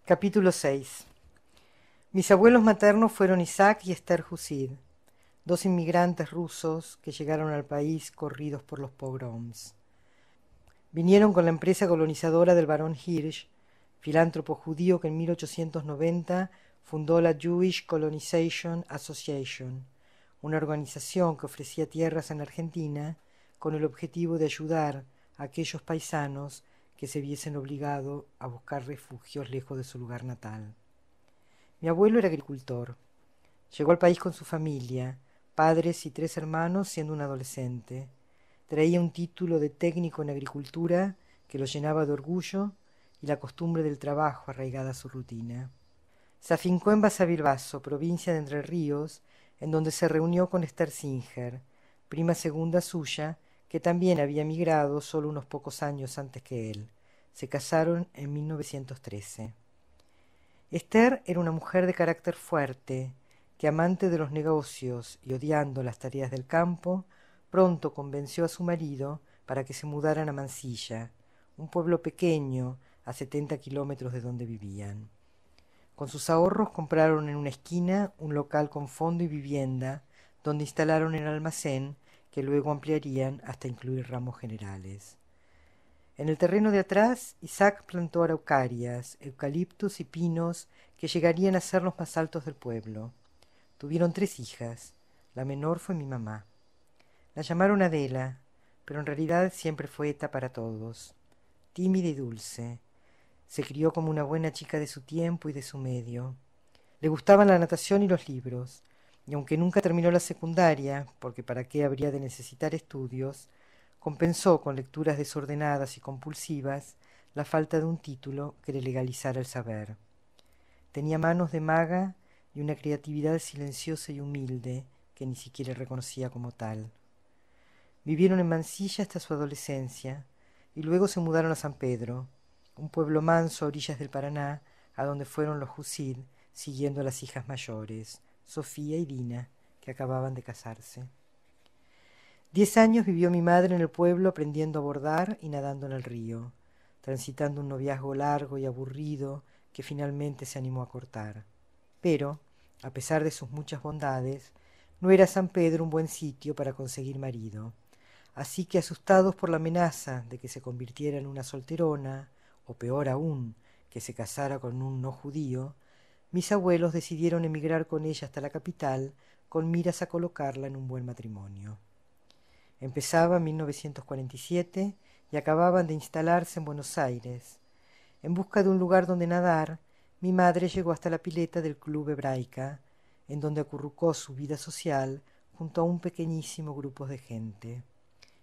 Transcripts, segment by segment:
Capítulo 6. Mis abuelos maternos fueron Isaac y Esther Husid, dos inmigrantes rusos que llegaron al país corridos por los pogroms. Vinieron con la empresa colonizadora del barón Hirsch, filántropo judío que en 1890 fundó la Jewish Colonization Association, una organización que ofrecía tierras en Argentina con el objetivo de ayudar a aquellos paisanos que se viesen obligados a buscar refugios lejos de su lugar natal. Mi abuelo era agricultor. Llegó al país con su familia, padres y 3 hermanos, siendo un adolescente. Traía un título de técnico en agricultura que lo llenaba de orgullo y la costumbre del trabajo arraigada a su rutina. Se afincó en Basavilbaso, provincia de Entre Ríos, en donde se reunió con Esther Singer, prima segunda suya, que también había emigrado solo unos pocos años antes que él. Se casaron en 1913. Esther era una mujer de carácter fuerte, que amante de los negocios y odiando las tareas del campo, pronto convenció a su marido para que se mudaran a Mansilla, un pueblo pequeño a 70 kilómetros de donde vivían. Con sus ahorros compraron en una esquina un local con fondo y vivienda, donde instalaron el almacén, que luego ampliarían hasta incluir ramos generales. En el terreno de atrás, Isaac plantó araucarias, eucaliptus y pinos que llegarían a ser los más altos del pueblo. Tuvieron 3 hijas. La menor fue mi mamá. La llamaron Adela, pero en realidad siempre fue Eta para todos. Tímida y dulce. Se crió como una buena chica de su tiempo y de su medio. Le gustaban la natación y los libros, y aunque nunca terminó la secundaria, porque para qué habría de necesitar estudios, compensó con lecturas desordenadas y compulsivas la falta de un título que le legalizara el saber. Tenía manos de maga y una creatividad silenciosa y humilde que ni siquiera reconocía como tal. Vivieron en Mansilla hasta su adolescencia y luego se mudaron a San Pedro, un pueblo manso a orillas del Paraná, a donde fueron los Husid, siguiendo a las hijas mayores, Sofía y Dina, que acababan de casarse. 10 años vivió mi madre en el pueblo aprendiendo a bordar y nadando en el río, transitando un noviazgo largo y aburrido que finalmente se animó a cortar. Pero, a pesar de sus muchas bondades, no era San Pedro un buen sitio para conseguir marido. Así que, asustados por la amenaza de que se convirtiera en una solterona, o peor aún, que se casara con un no judío, mis abuelos decidieron emigrar con ella hasta la capital con miras a colocarla en un buen matrimonio. Empezaba 1947 y acababan de instalarse en Buenos Aires. En busca de un lugar donde nadar, mi madre llegó hasta la pileta del Club Hebraica, en donde acurrucó su vida social junto a un pequeñísimo grupo de gente.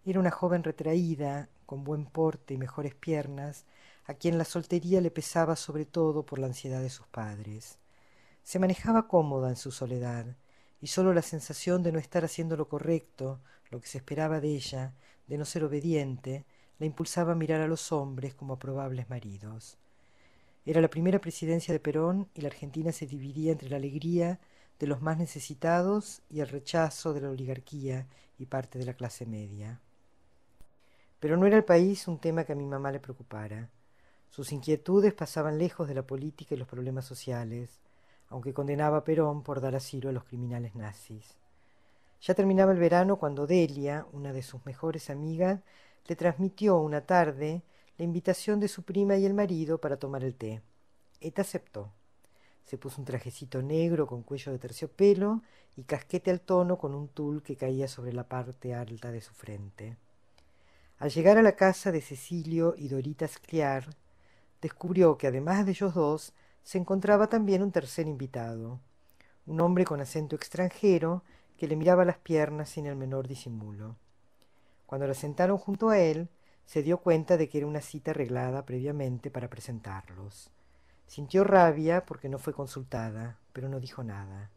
Era una joven retraída, con buen porte y mejores piernas, a quien la soltería le pesaba sobre todo por la ansiedad de sus padres. Se manejaba cómoda en su soledad, y sólo la sensación de no estar haciendo lo correcto, lo que se esperaba de ella, de no ser obediente, la impulsaba a mirar a los hombres como a probables maridos. Era la primera presidencia de Perón y la Argentina se dividía entre la alegría de los más necesitados y el rechazo de la oligarquía y parte de la clase media. Pero no era el país un tema que a mi mamá le preocupara. Sus inquietudes pasaban lejos de la política y los problemas sociales, aunque condenaba a Perón por dar asilo a los criminales nazis. Ya terminaba el verano cuando Delia, una de sus mejores amigas, le transmitió una tarde la invitación de su prima y el marido para tomar el té. Eta aceptó. Se puso un trajecito negro con cuello de terciopelo y casquete al tono con un tul que caía sobre la parte alta de su frente. Al llegar a la casa de Cecilio y Dorita Scliar, descubrió que además de ellos dos, se encontraba también un tercer invitado, un hombre con acento extranjero que le miraba las piernas sin el menor disimulo. Cuando la sentaron junto a él, se dio cuenta de que era una cita arreglada previamente para presentarlos. Sintió rabia porque no fue consultada, pero no dijo nada.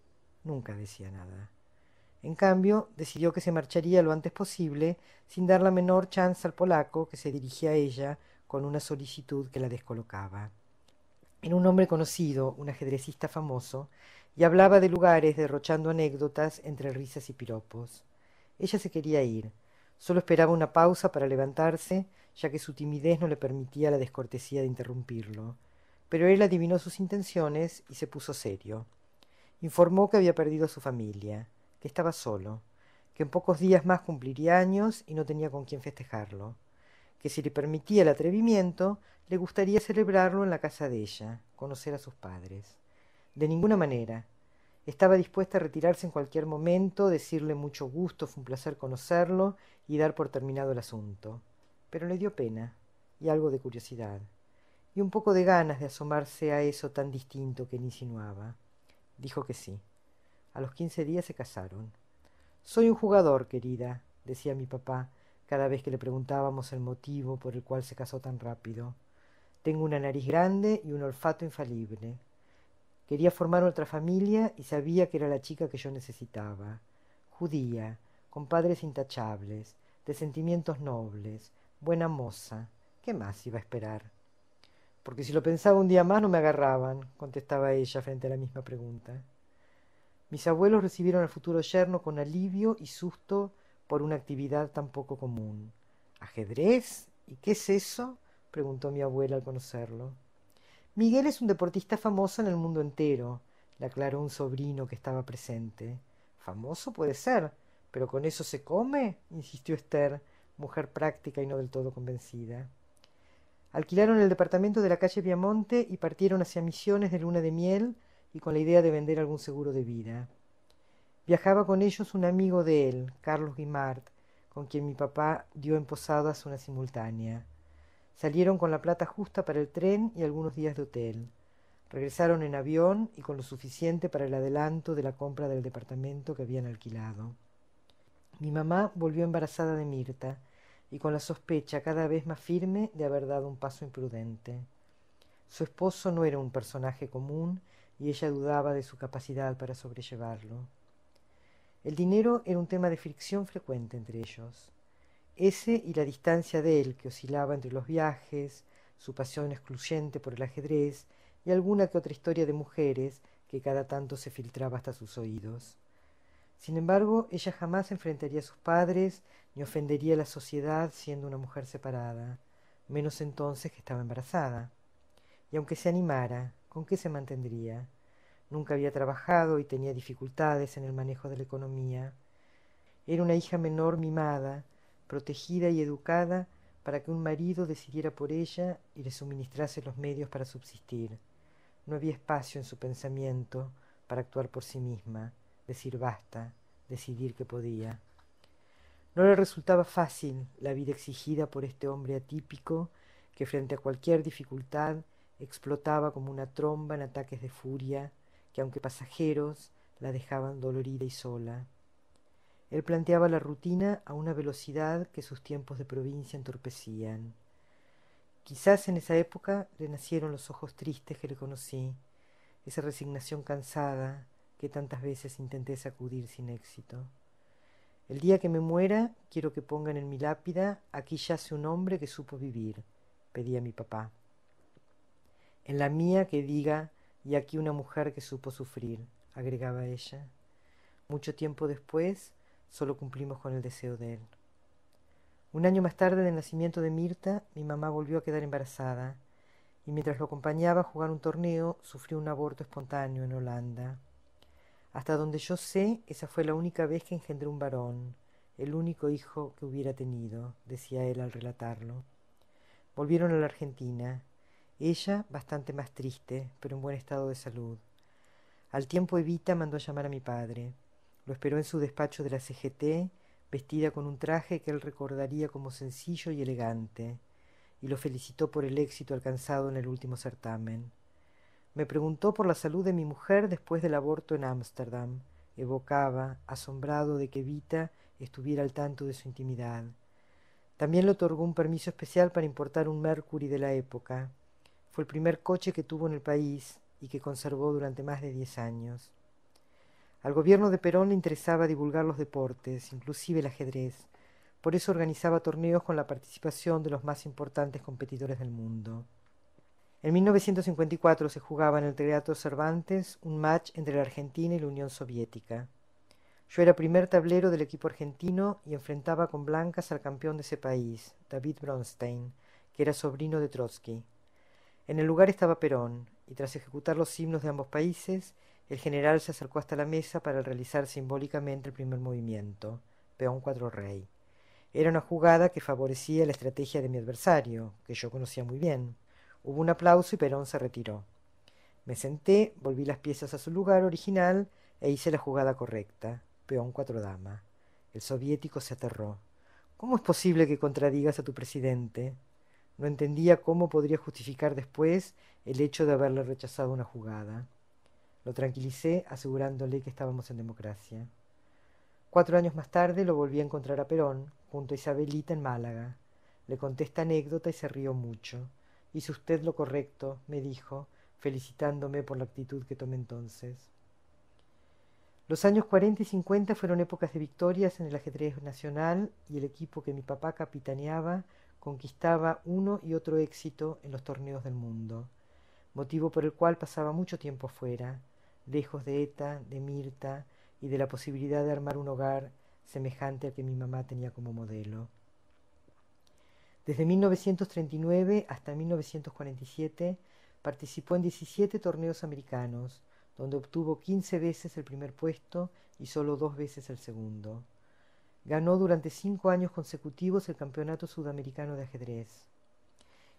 Nunca decía nada. En cambio, decidió que se marcharía lo antes posible, sin dar la menor chance al polaco, que se dirigía a ella con una solicitud que la descolocaba. Era un hombre conocido, un ajedrecista famoso, y hablaba de lugares derrochando anécdotas entre risas y piropos. Ella se quería ir. Solo esperaba una pausa para levantarse, ya que su timidez no le permitía la descortesía de interrumpirlo. pero él adivinó sus intenciones y se puso serio. Informó que había perdido a su familia, que estaba solo, que en pocos días más cumpliría años y no tenía con quién festejarlo, que si le permitía el atrevimiento, le gustaría celebrarlo en la casa de ella, conocer a sus padres. De ninguna manera. Estaba dispuesta a retirarse en cualquier momento, decirle mucho gusto, fue un placer conocerlo y dar por terminado el asunto. Pero le dio pena y algo de curiosidad y un poco de ganas de asomarse a eso tan distinto que él insinuaba. Dijo que sí. A los 15 días se casaron. Soy un jugador, querida, decía mi papá cada vez que le preguntábamos el motivo por el cual se casó tan rápido. Tengo una nariz grande y un olfato infalible. Quería formar otra familia y sabía que era la chica que yo necesitaba. Judía, con padres intachables, de sentimientos nobles, buena moza. ¿Qué más iba a esperar? Porque si lo pensaba un día más no me agarraban, contestaba ella frente a la misma pregunta. Mis abuelos recibieron al futuro yerno con alivio y susto por una actividad tan poco común. ¿Ajedrez? ¿Y qué es eso? Preguntó mi abuela al conocerlo. Miguel es un deportista famoso en el mundo entero, le aclaró un sobrino que estaba presente. Famoso puede ser, pero ¿con eso se come? Insistió Esther, mujer práctica y no del todo convencida. Alquilaron el departamento de la calle Piamonte y partieron hacia Misiones de luna de miel y con la idea de vender algún seguro de vida. Viajaba con ellos un amigo de él, Carlos Guimard, con quien mi papá dio en posadas una simultánea. Salieron con la plata justa para el tren y algunos días de hotel. Regresaron en avión y con lo suficiente para el adelanto de la compra del departamento que habían alquilado. Mi mamá volvió embarazada de Mirta y con la sospecha cada vez más firme de haber dado un paso imprudente. Su esposo no era un personaje común y ella dudaba de su capacidad para sobrellevarlo. El dinero era un tema de fricción frecuente entre ellos. Ese y la distancia de él, que oscilaba entre los viajes, su pasión excluyente por el ajedrez y alguna que otra historia de mujeres que cada tanto se filtraba hasta sus oídos. Sin embargo, ella jamás enfrentaría a sus padres ni ofendería a la sociedad siendo una mujer separada, menos entonces que estaba embarazada. Y aunque se animara, ¿con qué se mantendría? Nunca había trabajado y tenía dificultades en el manejo de la economía. Era una hija menor mimada, protegida y educada para que un marido decidiera por ella y le suministrase los medios para subsistir. No había espacio en su pensamiento para actuar por sí misma, decir basta, decidir que podía. No le resultaba fácil la vida exigida por este hombre atípico que frente a cualquier dificultad explotaba como una tromba en ataques de furia que, aunque pasajeros, la dejaban dolorida y sola. Él planteaba la rutina a una velocidad que sus tiempos de provincia entorpecían. Quizás en esa época le nacieron los ojos tristes que le conocí, esa resignación cansada que tantas veces intenté sacudir sin éxito. El día que me muera, quiero que pongan en mi lápida: aquí yace un hombre que supo vivir, pedía mi papá. En la mía que diga: y aquí una mujer que supo sufrir, agregaba ella. Mucho tiempo después, solo cumplimos con el deseo de él. Un año más tarde del nacimiento de Mirta, mi mamá volvió a quedar embarazada, y mientras lo acompañaba a jugar un torneo, sufrió un aborto espontáneo en Holanda. Hasta donde yo sé, esa fue la única vez que engendré un varón, el único hijo que hubiera tenido, decía él al relatarlo. Volvieron a la Argentina, ella bastante más triste, pero en buen estado de salud. Al tiempo Evita mandó a llamar a mi padre. Lo esperó en su despacho de la CGT, vestida con un traje que él recordaría como sencillo y elegante, y lo felicitó por el éxito alcanzado en el último certamen. Me preguntó por la salud de mi mujer después del aborto en Ámsterdam. Evocaba, asombrado de que Evita estuviera al tanto de su intimidad. También le otorgó un permiso especial para importar un Mercury de la época. Fue el primer coche que tuvo en el país y que conservó durante más de 10 años. Al gobierno de Perón le interesaba divulgar los deportes, inclusive el ajedrez. Por eso organizaba torneos con la participación de los más importantes competidores del mundo. En 1954 se jugaba en el Teatro Cervantes un match entre la Argentina y la Unión Soviética. Yo era primer tablero del equipo argentino y enfrentaba con blancas al campeón de ese país, David Bronstein, que era sobrino de Trotsky. En el lugar estaba Perón, y tras ejecutar los himnos de ambos países, el general se acercó hasta la mesa para realizar simbólicamente el primer movimiento, peón 4 rey. Era una jugada que favorecía la estrategia de mi adversario, que yo conocía muy bien. Hubo un aplauso y Perón se retiró. Me senté, volví las piezas a su lugar original e hice la jugada correcta, peón 4 dama. El soviético se aterró. ¿Cómo es posible que contradigas a tu presidente? No entendía cómo podría justificar después el hecho de haberle rechazado una jugada. Lo tranquilicé asegurándole que estábamos en democracia. 4 años más tarde lo volví a encontrar a Perón, junto a Isabelita en Málaga. Le conté esta anécdota y se rió mucho. Hizo usted lo correcto, me dijo, felicitándome por la actitud que tomé entonces. Los años 40 y 50 fueron épocas de victorias en el ajedrez nacional y el equipo que mi papá capitaneaba conquistaba uno y otro éxito en los torneos del mundo, motivo por el cual pasaba mucho tiempo fuera, lejos de Eta, de Mirta y de la posibilidad de armar un hogar semejante al que mi mamá tenía como modelo. Desde 1939 hasta 1947 participó en 17 torneos americanos, donde obtuvo 15 veces el primer puesto y solo 2 veces el segundo. Ganó durante 5 años consecutivos el Campeonato Sudamericano de Ajedrez.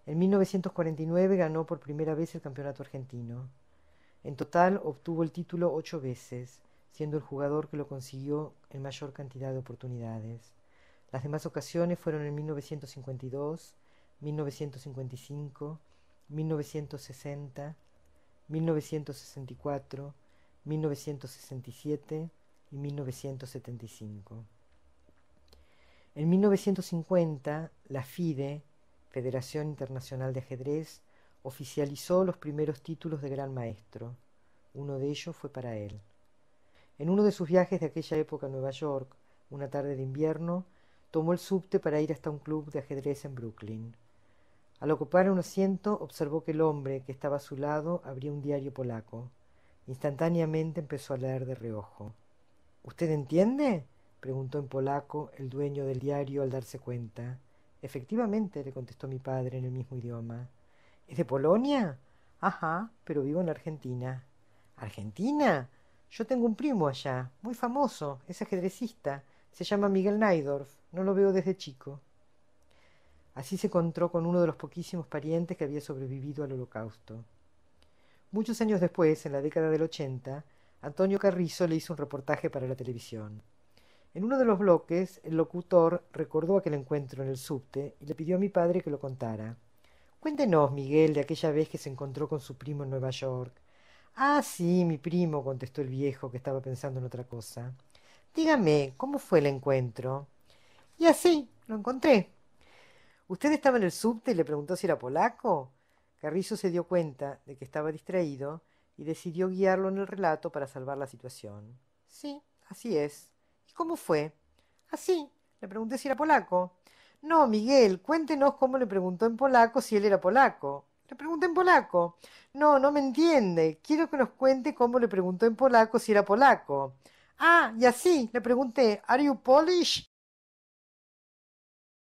En 1949 ganó por primera vez el Campeonato Argentino. En total obtuvo el título 8 veces, siendo el jugador que lo consiguió en mayor cantidad de oportunidades. Las demás ocasiones fueron en 1952, 1955, 1960, 1964, 1967 y 1975. En 1950, la FIDE, Federación Internacional de Ajedrez, oficializó los primeros títulos de Gran Maestro. Uno de ellos fue para él. En uno de sus viajes de aquella época a Nueva York, una tarde de invierno, tomó el subte para ir hasta un club de ajedrez en Brooklyn. Al ocupar un asiento, observó que el hombre que estaba a su lado abría un diario polaco. Instantáneamente empezó a leer de reojo. ¿Usted entiende?, preguntó en polaco el dueño del diario al darse cuenta. Efectivamente, le contestó mi padre en el mismo idioma. ¿Es de Polonia? Ajá, pero vivo en Argentina. ¿Argentina? Yo tengo un primo allá, muy famoso, es ajedrecista. Se llama Miguel Najdorf, no lo veo desde chico. Así se encontró con uno de los poquísimos parientes que había sobrevivido al Holocausto. Muchos años después, en la década del 80, Antonio Carrizo le hizo un reportaje para la televisión. En uno de los bloques, el locutor recordó aquel encuentro en el subte y le pidió a mi padre que lo contara. Cuéntenos, Miguel, de aquella vez que se encontró con su primo en Nueva York. Ah, sí, mi primo, contestó el viejo, que estaba pensando en otra cosa. Dígame, ¿cómo fue el encuentro? Y así, lo encontré. ¿Usted estaba en el subte y le preguntó si era polaco? Carrizo se dio cuenta de que estaba distraído y decidió guiarlo en el relato para salvar la situación. Sí, así es. ¿Y cómo fue? Así, le pregunté si era polaco. No, Miguel, cuéntenos cómo le preguntó en polaco si él era polaco. Le pregunté en polaco. No, no me entiende. Quiero que nos cuente cómo le preguntó en polaco si era polaco. Ah, y así, le pregunté, ¿Are you Polish?